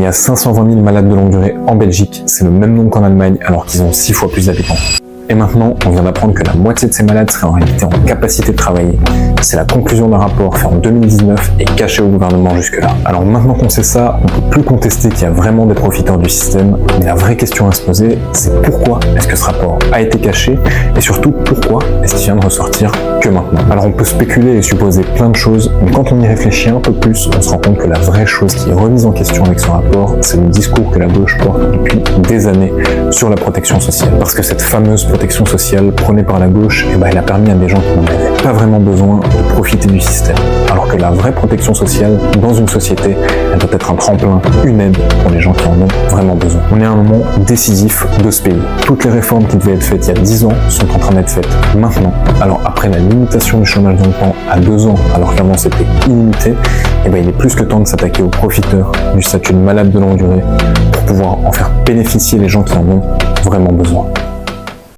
a 520 000 malades de longue durée en Belgique, c'est le même nombre qu'en Allemagne alors qu'ils ont 6 fois plus d'habitants. Et maintenant, on vient d'apprendre que la moitié de ces malades seraient en réalité en capacité de travailler. C'est la conclusion d'un rapport fait en 2019 et caché au gouvernement jusque-là. Alors maintenant qu'on sait ça, on ne peut plus contester qu'il y a vraiment des profiteurs du système, mais la vraie question à se poser, c'est pourquoi est-ce que ce rapport a été caché, et surtout pourquoi est-ce qu'il vient de ressortir que maintenant. Alors on peut spéculer et supposer plein de choses, mais quand on y réfléchit un peu plus, on se rend compte que la vraie chose qui est remise en question avec ce rapport, c'est le discours que la gauche porte depuis des années sur la protection sociale. Parce que cette fameuse protection sociale prônée par la gauche, elle a permis à des gens qui n'en avaient pas vraiment besoin de profiter du système. Alors que la vraie protection sociale, dans une société, elle doit être un tremplin, une aide pour les gens qui en ont vraiment besoin. On est à un moment décisif de ce pays. Toutes les réformes qui devaient être faites il y a 10 ans sont en train d'être faites maintenant. Alors après la limitation du chômage dans le temps à 2 ans, alors qu'avant c'était illimité, il est plus que temps de s'attaquer aux profiteurs du statut de malade de longue durée pour pouvoir en faire bénéficier les gens qui en ont vraiment besoin.